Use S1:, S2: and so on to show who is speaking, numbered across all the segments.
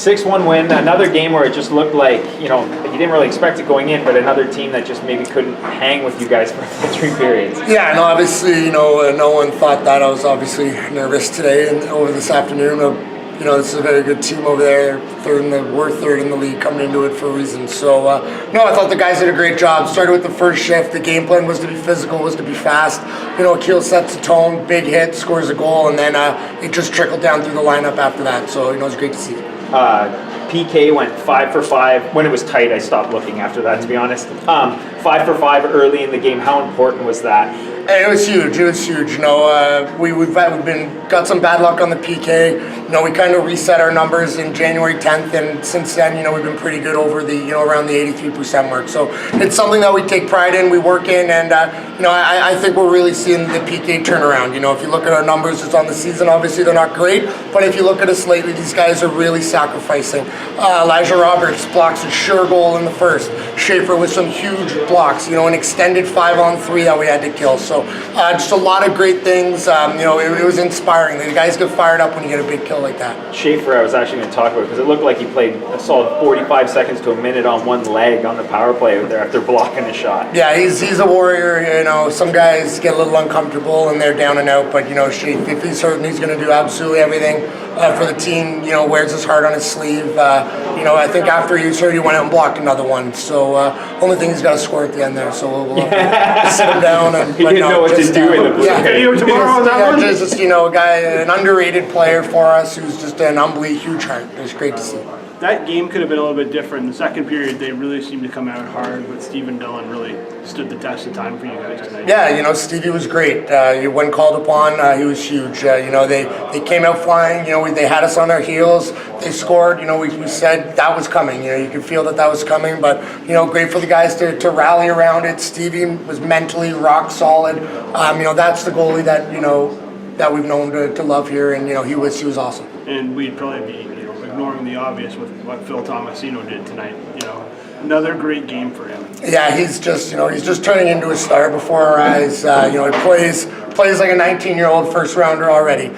S1: 6-1 win, another game where it just looked like, you didn't really expect it going in, but another team that just maybe couldn't hang with you guys for full 3 periods.
S2: Yeah, no, obviously, no one thought that. I was obviously nervous today and over this afternoon. This is a very good team over there. We're third in the league coming into it for a reason. So, I thought the guys did a great job. Started with the first shift. The game plan was to be physical, was to be fast. Akil sets the tone, big hit, scores a goal, and then it just trickled down through the lineup after that. So, it was great to see.
S1: PK went 5 for 5. When it was tight, I stopped looking after that, to be honest. 5 for 5 early in the game. How important was that?
S2: It was huge. We've got some bad luck on the PK. We kind of reset our numbers in January 10th, and since then, we've been pretty good over the, around the 83% mark. So it's something that we take pride in, we work in, and I think we're really seeing the PK turnaround. If you look at our numbers, it's on the season. Obviously, they're not great, but if you look at us lately, these guys are really sacrificing. Elijah Roberts blocks a sure goal in the first. Schaefer with some huge blocks. An extended 5-on-3 that we had to kill. So just a lot of great things. It was inspiring. The guys get fired up when you get a big kill like that.
S1: Schaefer, I was actually going to talk about because it looked like he played a solid 45 seconds to a minute on one leg on the power play out there after blocking a shot.
S2: Yeah, he's a warrior. Some guys get a little uncomfortable and they're down and out, but Schaefer, if he's hurt, he's going to do absolutely everything for the team. Wears his heart on his sleeve. I think after he was hurt, he went out and blocked another one. So only thing he's got to score at the end there. So we'll sit him down and
S1: he didn't know what to do in the blue.
S3: Tomorrow on that one?
S2: Just a guy, an underrated player for us who's just an unbelievable huge heart. It's great to see.
S3: That game could have been a little bit different. In the second period, they really seemed to come out hard, but Stephen Dillon really stood the test of time for you guys tonight.
S2: Yeah, Stevie was great. When called upon, he was huge. They came out flying. They had us on our heels. They scored. We said that was coming. You could feel that was coming. But great for the guys to rally around it. Stevie was mentally rock solid. That's the goalie that that we've known to love here, and he was awesome.
S3: And we'd probably be ignoring the obvious with what Phil Tomasino did tonight. Another great game for him.
S2: Yeah, he's just turning into a star before our eyes. He plays like a 19-year-old first rounder already.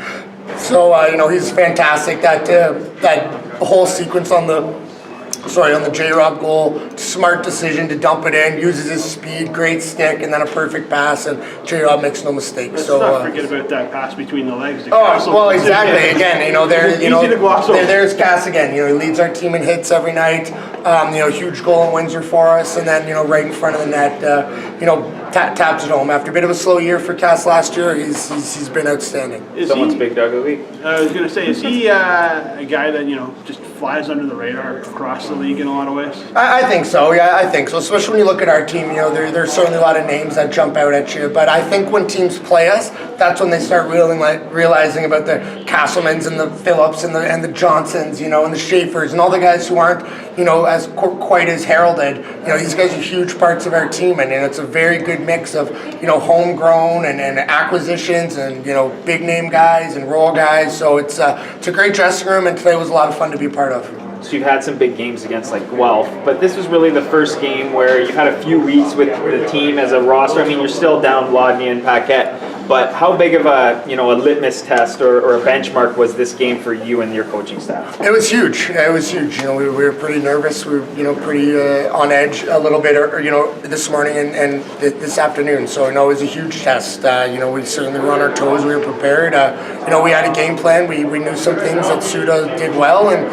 S2: So he's fantastic. That whole sequence on the J-Rob goal, smart decision to dump it in, uses his speed, great stick, and then a perfect pass, and J-Rob makes no mistake.
S3: Let's not forget about that pass between the legs.
S2: Well, exactly. Again,
S3: easy to gloss over.
S2: There's Cass again. He leads our team in hits every night. Huge goal in Windsor for us, and then right in front of the net, taps it home. After a bit of a slow year for Cass last year, he's been outstanding.
S1: Someone's big dog of the week.
S3: I was gonna say, is he a guy that just flies under the radar across the league in a lot of ways?
S2: I think so. Yeah, I think so. Especially when you look at our team, there's certainly a lot of names that jump out at you. But I think when teams play us, that's when they start realizing about the Castlemans and the Phillips and the Johnsons, and the Schaefers and all the guys who aren't, as quite as heralded. These guys are huge parts of our team, and it's a very good mix of homegrown and acquisitions and big name guys and role guys. So it's a great dressing room, and today was a lot of fun to be a part of.
S1: So you've had some big games against Guelph, but this was really the first game where you've had a few weeks with the team as a roster. I mean, you're still down Lodney and Paquette, but how big of a litmus test or a benchmark was this game for you and your coaching staff?
S2: It was huge. We were pretty nervous. We were pretty on edge a little bit, this morning and this afternoon. So it was a huge test. We certainly were on our toes. We were prepared. We had a game plan. We knew some things that Suda did well, and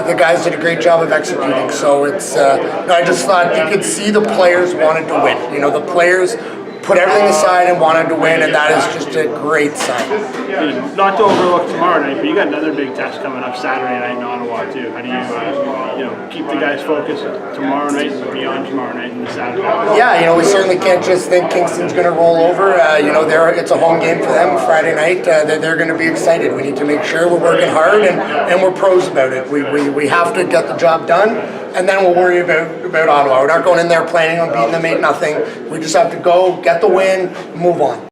S2: the guys did a great job of executing. So it's I just thought you could see the players wanted to win. The players put everything aside and wanted to win, and that is just a great sign.
S3: Not to overlook tomorrow night, but you got another big test coming up Saturday night in Ottawa too. How do you, keep the guys focused tomorrow night and beyond tomorrow night and the Saturday?
S2: Yeah, we certainly can't just think Kingston's going to roll over. It's a home game for them Friday night. They're going to be excited. We need to make sure we're working hard and we're pros about it. We have to get the job done, and then we'll worry about Ottawa. We're not going in there planning on beating them 8-0. We just have to go, get the win, move on.